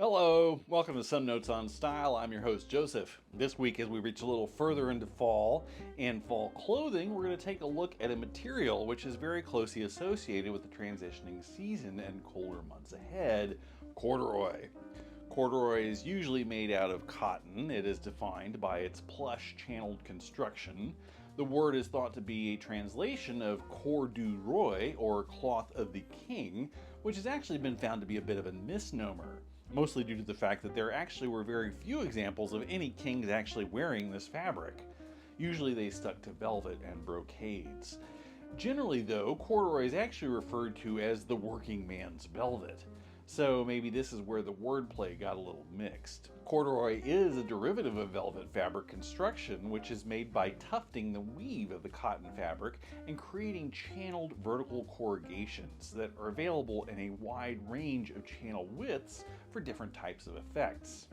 Hello, welcome to Some Notes on Style. I'm your host Joseph. This week, as we reach a little further into fall and fall clothing, we're going to take a look at a material which is very closely associated with the transitioning season and colder months ahead: corduroy. Corduroy is usually made out of cotton. It is defined by its plush channeled construction. The word is thought to be a translation of corduroy, or cloth of the king, which has actually been found to be a bit of a misnomer, mostly due to the fact that there actually were very few examples of any kings actually wearing this fabric. Usually they stuck to velvet and brocades. Generally though, corduroy is actually referred to as the working man's velvet. So maybe this is where the wordplay got a little mixed. Corduroy is a derivative of velvet fabric construction, which is made by tufting the weave of the cotton fabric and creating channeled vertical corrugations that are available in a wide range of channel widths for different types of effects.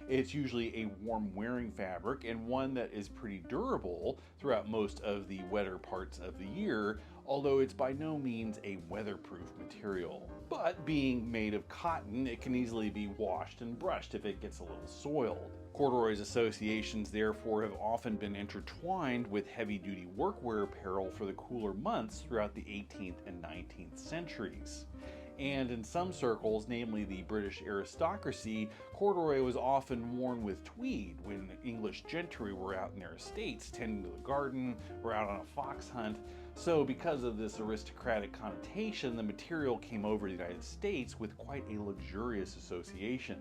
It's usually a warm wearing fabric and one that is pretty durable throughout most of the wetter parts of the year, although it's by no means a weatherproof material. But being made of cotton, it can easily be washed and brushed if it gets a little soiled. Corduroy's associations therefore have often been intertwined with heavy-duty workwear apparel for the cooler months throughout the 18th and 19th centuries. And in some circles, namely the British aristocracy, corduroy was often worn with tweed when English gentry were out in their estates tending to the garden or out on a fox hunt. So because of this aristocratic connotation, the material came over to the United States with quite a luxurious association.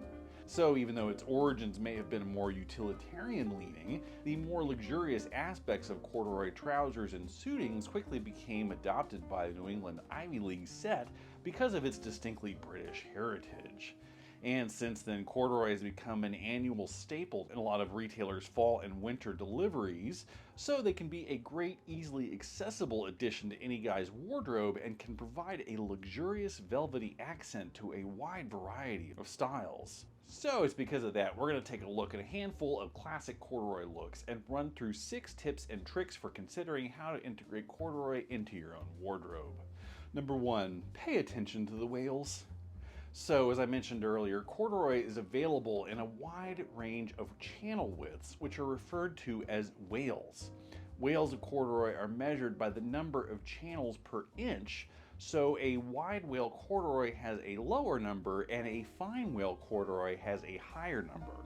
So even though its origins may have been more utilitarian leaning, the more luxurious aspects of corduroy trousers and suitings quickly became adopted by the New England Ivy League set because of its distinctly British heritage. And since then, corduroy has become an annual staple in a lot of retailers' fall and winter deliveries, so they can be a great, easily accessible addition to any guy's wardrobe and can provide a luxurious velvety accent to a wide variety of styles. So it's because of that we're going to take a look at a handful of classic corduroy looks and run through 6 tips and tricks for considering how to integrate corduroy into your own wardrobe. Number 1, pay attention to the wales. So, as I mentioned earlier, corduroy is available in a wide range of channel widths, which are referred to as wales. Wales of corduroy are measured by the number of channels per inch, so a wide wale corduroy has a lower number and a fine wale corduroy has a higher number.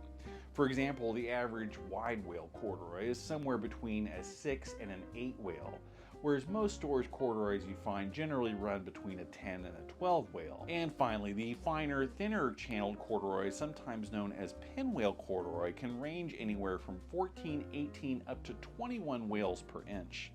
For example, the average wide wale corduroy is somewhere between a 6 and an 8 wale, whereas most storage corduroys you find generally run between a 10 and a 12 wale. And finally, the finer, thinner channeled corduroy, sometimes known as pin wale corduroy, can range anywhere from 14, 18 up to 21 wales per inch.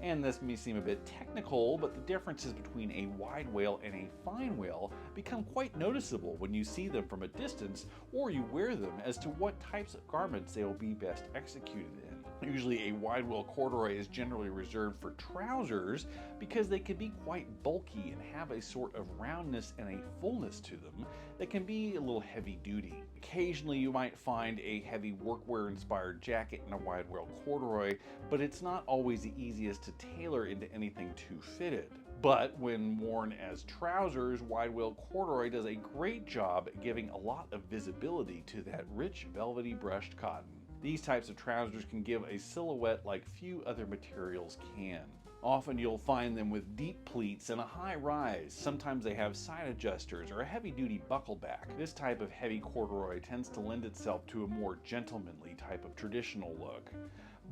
And this may seem a bit technical, but the differences between a wide wale and a fine wale become quite noticeable when you see them from a distance or you wear them as to what types of garments they will be best executed in. Usually a wide wale corduroy is generally reserved for trousers because they can be quite bulky and have a sort of roundness and a fullness to them that can be a little heavy duty. Occasionally you might find a heavy workwear inspired jacket in a wide wale corduroy, but it's not always the easiest to tailor into anything too fitted. But when worn as trousers, wide wale corduroy does a great job at giving a lot of visibility to that rich velvety brushed cotton. These types of trousers can give a silhouette like few other materials can. Often you'll find them with deep pleats and a high rise. Sometimes they have side adjusters or a heavy-duty buckle back. This type of heavy corduroy tends to lend itself to a more gentlemanly type of traditional look.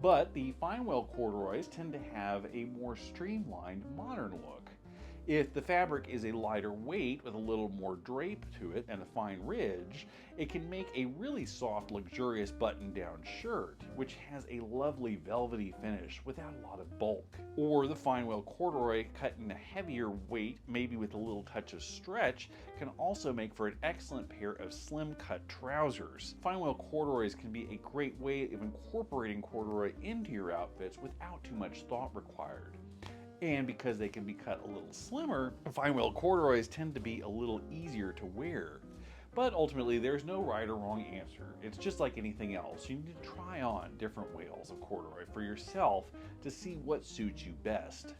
But the fine wale corduroys tend to have a more streamlined, modern look. If the fabric is a lighter weight with a little more drape to it and a fine ridge, it can make a really soft, luxurious button-down shirt, which has a lovely velvety finish without a lot of bulk. Or the fine wale corduroy cut in a heavier weight, maybe with a little touch of stretch, can also make for an excellent pair of slim-cut trousers. Fine wale corduroys can be a great way of incorporating corduroy into your outfits without too much thought required. And because they can be cut a little slimmer, fine wale corduroys tend to be a little easier to wear. But ultimately, there's no right or wrong answer. It's just like anything else. You need to try on different wales of corduroy for yourself to see what suits you best.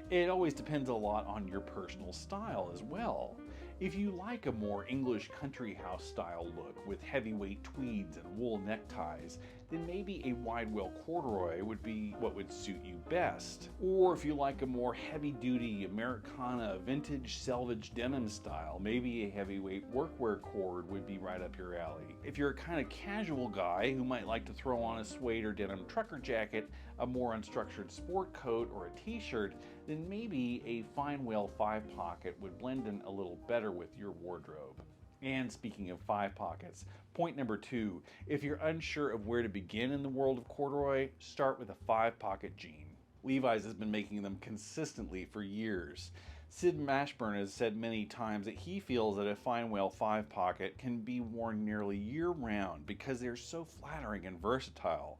It always depends a lot on your personal style as well. If you like a more English country house style look with heavyweight tweeds and wool neckties, then maybe a wide wale corduroy would be what would suit you best. Or if you like a more heavy-duty Americana vintage selvage denim style, maybe a heavyweight workwear cord would be right up your alley. If you're a kind of casual guy who might like to throw on a suede or denim trucker jacket, a more unstructured sport coat, or a t-shirt, then maybe a fine wale 5-pocket would blend in a little better with your wardrobe. And speaking of 5 pockets, point number 2, if you're unsure of where to begin in the world of corduroy, start with a 5-pocket jean. Levi's has been making them consistently for years. Sid Mashburn has said many times that he feels that a fine wale 5-pocket can be worn nearly year-round because they're so flattering and versatile.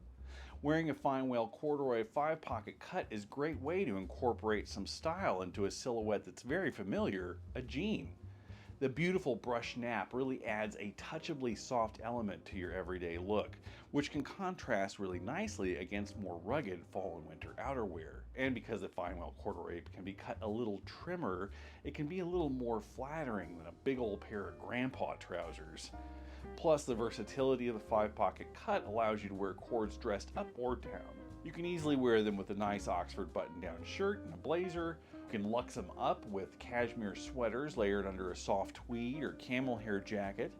Wearing a fine wale corduroy 5-pocket cut is a great way to incorporate some style into a silhouette that's very familiar, a jean. The beautiful brush nap really adds a touchably soft element to your everyday look, which can contrast really nicely against more rugged fall and winter outerwear. And because the fine wale corduroy can be cut a little trimmer, it can be a little more flattering than a big old pair of grandpa trousers. Plus, the versatility of the 5-pocket cut allows you to wear cords dressed up or down. You can easily wear them with a nice Oxford button-down shirt and a blazer. You can luxe them up with cashmere sweaters layered under a soft tweed or camel hair jacket.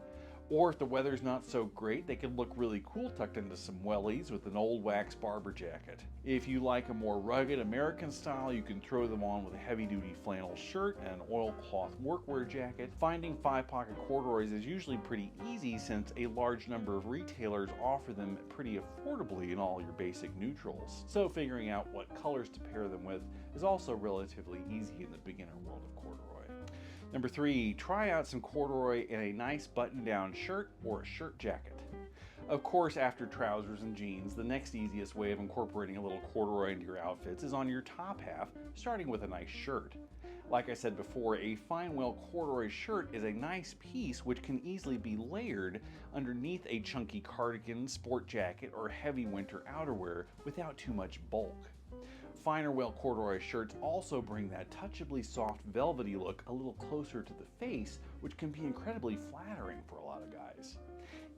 Or if the weather's not so great, they can look really cool tucked into some wellies with an old wax barber jacket. If you like a more rugged American style, you can throw them on with a heavy-duty flannel shirt and an oilcloth workwear jacket. Finding 5-pocket corduroys is usually pretty easy since a large number of retailers offer them pretty affordably in all your basic neutrals. So figuring out what colors to pair them with is also relatively easy in the beginner world of corduroy. Number 3, try out some corduroy in a nice button-down shirt or a shirt jacket. Of course, after trousers and jeans, the next easiest way of incorporating a little corduroy into your outfits is on your top half, starting with a nice shirt. Like I said before, a fine wale corduroy shirt is a nice piece which can easily be layered underneath a chunky cardigan, sport jacket, or heavy winter outerwear without too much bulk. Finer wale corduroy shirts also bring that touchably soft velvety look a little closer to the face, which can be incredibly flattering for a lot of guys.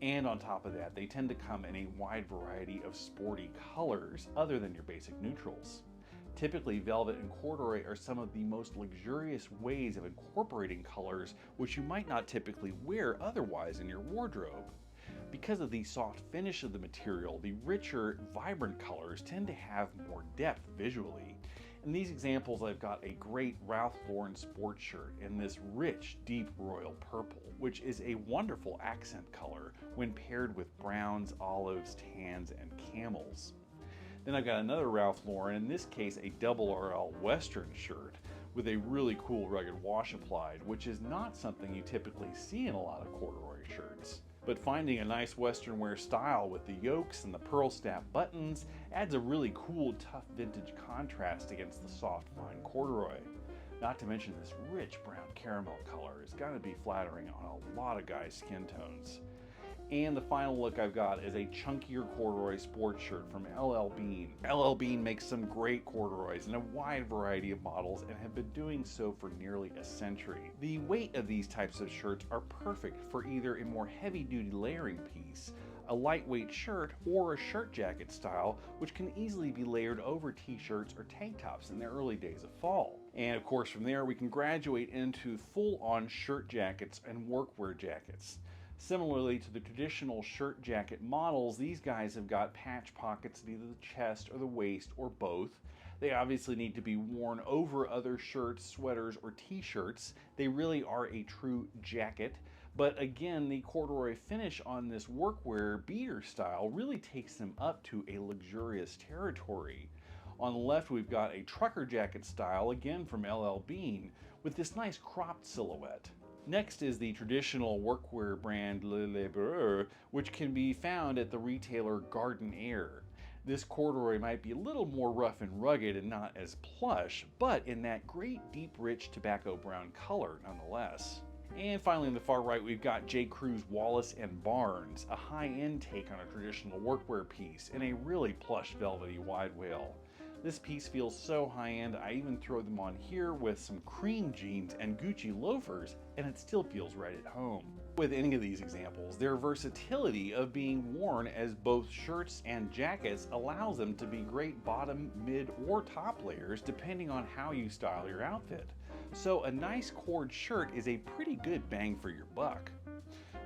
And on top of that, they tend to come in a wide variety of sporty colors other than your basic neutrals. Typically, velvet and corduroy are some of the most luxurious ways of incorporating colors which you might not typically wear otherwise in your wardrobe. Because of the soft finish of the material, the richer, vibrant colors tend to have more depth visually. In these examples, I've got a great Ralph Lauren sport shirt in this rich, deep royal purple, which is a wonderful accent color when paired with browns, olives, tans, and camels. Then I've got another Ralph Lauren, in this case a double RL Western shirt with a really cool rugged wash applied, which is not something you typically see in a lot of corduroy shirts. But finding a nice Western wear style with the yokes and the pearl snap buttons adds a really cool, tough vintage contrast against the soft, fine corduroy. Not to mention this rich brown caramel color is going to be flattering on a lot of guys' skin tones. And the final look I've got is a chunkier corduroy sports shirt from LL Bean. LL Bean makes some great corduroys in a wide variety of models and have been doing so for nearly a century. The weight of these types of shirts are perfect for either a more heavy-duty layering piece, a lightweight shirt, or a shirt jacket style, which can easily be layered over t-shirts or tank tops in the early days of fall. And of course from there we can graduate into full-on shirt jackets and workwear jackets. Similarly to the traditional shirt jacket models, these guys have got patch pockets at either the chest or the waist or both. They obviously need to be worn over other shirts, sweaters, or t-shirts. They really are a true jacket. But again, the corduroy finish on this workwear beater style really takes them up to a luxurious territory. On the left, we've got a trucker jacket style, again from LL Bean, with this nice cropped silhouette. Next is the traditional workwear brand Le Laboureur, which can be found at the retailer Garden Air. This corduroy might be a little more rough and rugged and not as plush, but in that great deep rich tobacco brown color nonetheless. And finally on the far right we've got J. Crew's Wallace & Barnes, a high-end take on a traditional workwear piece in a really plush velvety wide wale. This piece feels so high-end, I even throw them on here with some cream jeans and Gucci loafers, and it still feels right at home. With any of these examples, their versatility of being worn as both shirts and jackets allows them to be great bottom, mid, or top layers depending on how you style your outfit. So a nice cord shirt is a pretty good bang for your buck.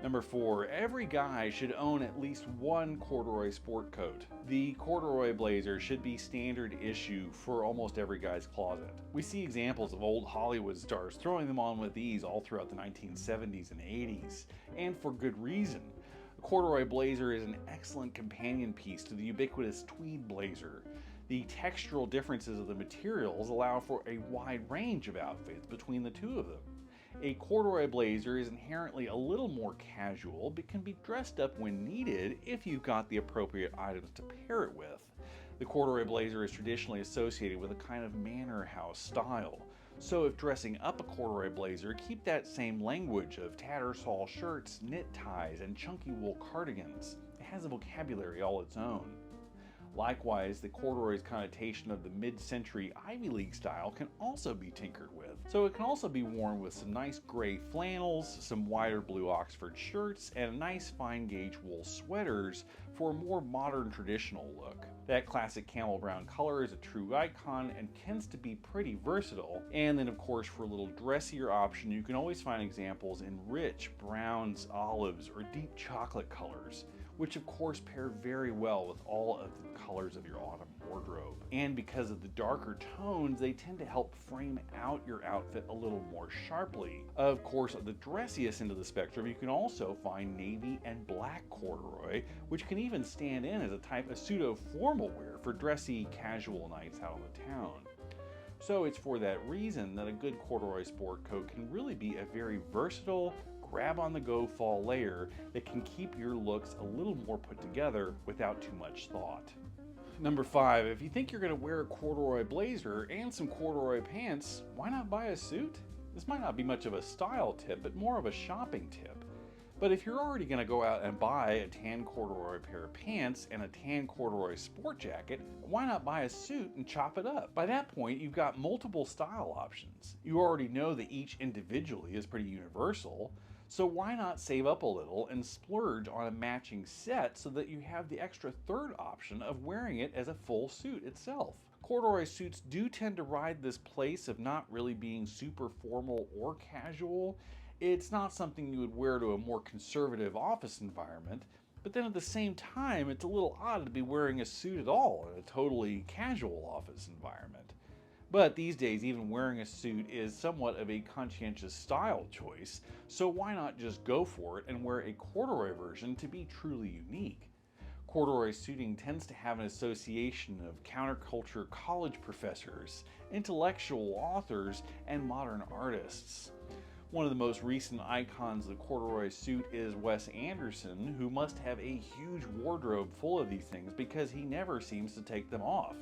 Number 4, every guy should own at least one corduroy sport coat. The corduroy blazer should be standard issue for almost every guy's closet. We see examples of old Hollywood stars throwing them on with ease all throughout the 1970s and 80s, and for good reason. A corduroy blazer is an excellent companion piece to the ubiquitous tweed blazer. The textural differences of the materials allow for a wide range of outfits between the two of them. A corduroy blazer is inherently a little more casual, but can be dressed up when needed if you've got the appropriate items to pair it with. The corduroy blazer is traditionally associated with a kind of manor house style. So if dressing up a corduroy blazer, keep that same language of tattersall shirts, knit ties, and chunky wool cardigans. It has a vocabulary all its own. Likewise, the corduroy's connotation of the mid-century Ivy League style can also be tinkered with. So it can also be worn with some nice gray flannels, some wider blue Oxford shirts, and nice fine gauge wool sweaters for a more modern traditional look. That classic camel brown color is a true icon and tends to be pretty versatile. And then of course for a little dressier option, you can always find examples in rich browns, olives, or deep chocolate colors, which of course pair very well with all of the colors of your autumn wardrobe. And because of the darker tones, they tend to help frame out your outfit a little more sharply. Of course, at the dressiest end of the spectrum, you can also find navy and black corduroy, which can even stand in as a type of pseudo-formal wear for dressy, casual nights out on the town. So it's for that reason that a good corduroy sport coat can really be a very versatile, grab-on-the-go fall layer that can keep your looks a little more put together without too much thought. Number 5, if you think you're going to wear a corduroy blazer and some corduroy pants, why not buy a suit? This might not be much of a style tip, but more of a shopping tip. But if you're already going to go out and buy a tan corduroy pair of pants and a tan corduroy sport jacket, why not buy a suit and chop it up? By that point, you've got multiple style options. You already know that each individually is pretty universal, so why not save up a little and splurge on a matching set so that you have the extra third option of wearing it as a full suit itself? Corduroy suits do tend to ride this place of not really being super formal or casual. It's not something you would wear to a more conservative office environment, but then at the same time, it's a little odd to be wearing a suit at all in a totally casual office environment. But these days, even wearing a suit is somewhat of a conscientious style choice, so why not just go for it and wear a corduroy version to be truly unique? Corduroy suiting tends to have an association of counterculture college professors, intellectual authors, and modern artists. One of the most recent icons of the corduroy suit is Wes Anderson, who must have a huge wardrobe full of these things because he never seems to take them off.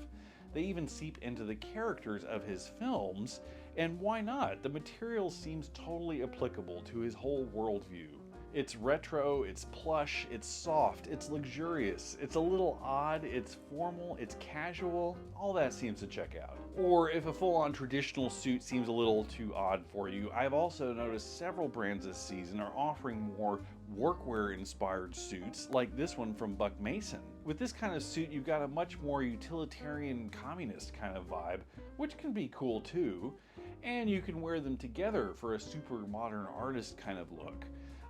They even seep into the characters of his films, and why not? The material seems totally applicable to his whole worldview. It's retro, it's plush, it's soft, it's luxurious, it's a little odd, it's formal, it's casual, all that seems to check out. Or if a full-on traditional suit seems a little too odd for you, I've also noticed several brands this season are offering more workwear-inspired suits, like this one from Buck Mason. With this kind of suit, you've got a much more utilitarian communist kind of vibe, which can be cool too, and you can wear them together for a super modern artist kind of look.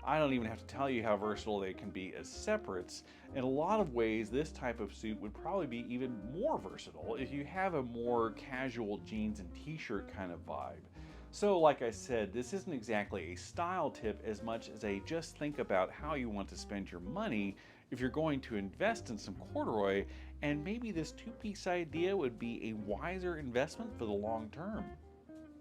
I don't even have to tell you how versatile they can be as separates. In a lot of ways, this type of suit would probably be even more versatile if you have a more casual jeans and t-shirt kind of vibe. So like I said, this isn't exactly a style tip as much as a just think about how you want to spend your money if you're going to invest in some corduroy, and maybe this two-piece idea would be a wiser investment for the long term.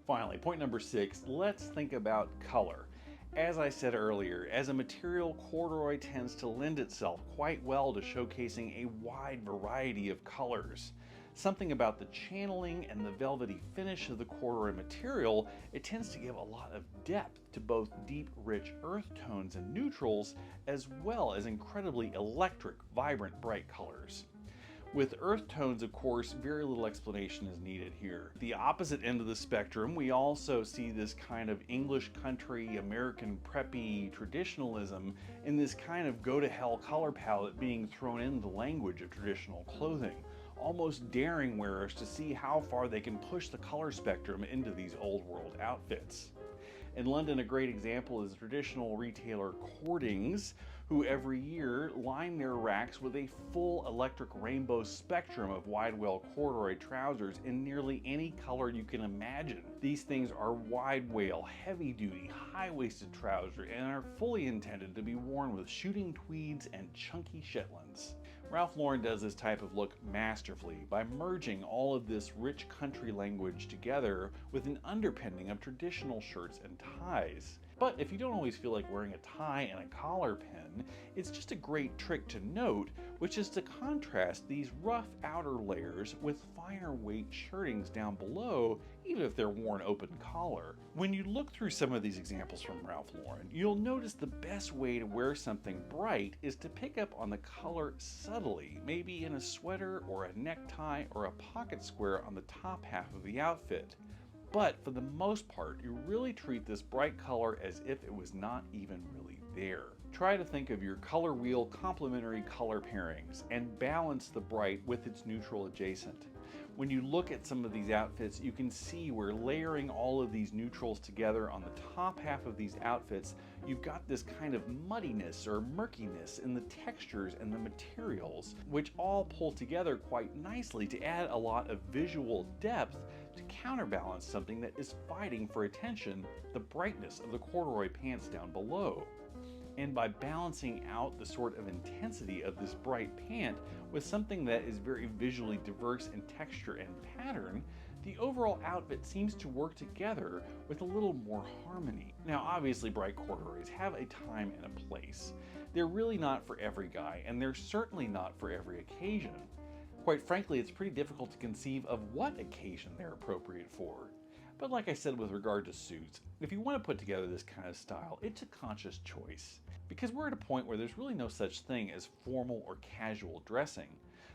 Finally, point number 6, let's think about color. As I said earlier, as a material, corduroy tends to lend itself quite well to showcasing a wide variety of colors. Something about the channeling and the velvety finish of the corduroy material, it tends to give a lot of depth to both deep, rich earth tones and neutrals, as well as incredibly electric, vibrant, bright colors. With earth tones, of course, very little explanation is needed here. The opposite end of the spectrum, we also see this kind of English country, American preppy traditionalism in this kind of go-to-hell color palette being thrown into the language of traditional clothing, almost daring wearers to see how far they can push the color spectrum into these old world outfits. In London, a great example is the traditional retailer Cordings, who every year line their racks with a full electric rainbow spectrum of wide-well corduroy trousers in nearly any color you can imagine. These things are wide-wale, heavy-duty, high-waisted trousers and are fully intended to be worn with shooting tweeds and chunky Shetlands. Ralph Lauren does this type of look masterfully by merging all of this rich country language together with an underpinning of traditional shirts and ties. But if you don't always feel like wearing a tie and a collar pin, it's just a great trick to note, which is to contrast these rough outer layers with finer weight shirtings down below, even if they're worn open collar. When you look through some of these examples from Ralph Lauren, you'll notice the best way to wear something bright is to pick up on the color subtly, maybe in a sweater or a necktie or a pocket square on the top half of the outfit. But for the most part, you really treat this bright color as if it was not even really there. Try to think of your color wheel complementary color pairings and balance the bright with its neutral adjacent. When you look at some of these outfits, you can see where layering all of these neutrals together on the top half of these outfits, you've got this kind of muddiness or murkiness in the textures and the materials, which all pull together quite nicely to add a lot of visual depth to counterbalance something that is fighting for attention, the brightness of the corduroy pants down below. And by balancing out the sort of intensity of this bright pant with something that is very visually diverse in texture and pattern, the overall outfit seems to work together with a little more harmony. Now obviously bright corduroys have a time and a place. They're really not for every guy, and they're certainly not for every occasion. Quite frankly, it's pretty difficult to conceive of what occasion they're appropriate for. But like I said with regard to suits, if you want to put together this kind of style, it's a conscious choice. Because we're at a point where there's really no such thing as formal or casual dressing.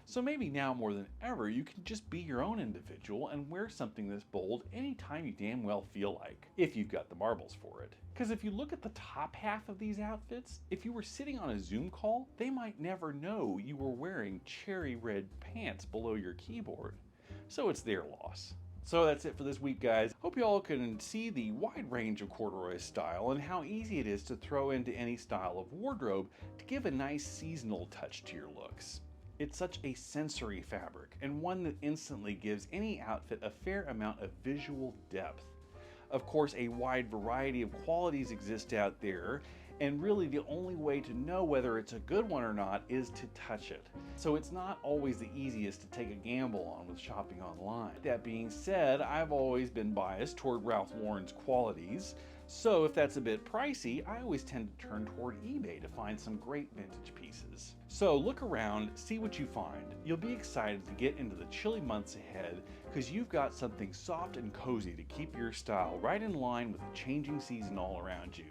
So maybe now more than ever, you can just be your own individual and wear something this bold anytime you damn well feel like, if you've got the marbles for it. Because if you look at the top half of these outfits, if you were sitting on a Zoom call, they might never know you were wearing cherry red pants below your keyboard. So it's their loss. So that's it for this week, guys. Hope you all can see the wide range of corduroy style and how easy it is to throw into any style of wardrobe to give a nice seasonal touch to your looks. It's such a sensory fabric, and one that instantly gives any outfit a fair amount of visual depth. Of course, a wide variety of qualities exist out there, and really the only way to know whether it's a good one or not is to touch it. So it's not always the easiest to take a gamble on with shopping online. That being said, I've always been biased toward Ralph Lauren's qualities, so if that's a bit pricey, I always tend to turn toward eBay to find some great vintage pieces. So look around, see what you find. You'll be excited to get into the chilly months ahead because you've got something soft and cozy to keep your style right in line with the changing season all around you.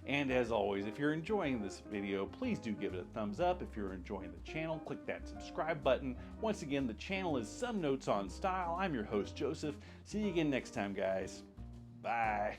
And as always, if you're enjoying this video, please do give it a thumbs up. If you're enjoying the channel, click that subscribe button. Once again, the channel is Some Notes on Style. I'm your host, Joseph. See you again next time, guys. Bye.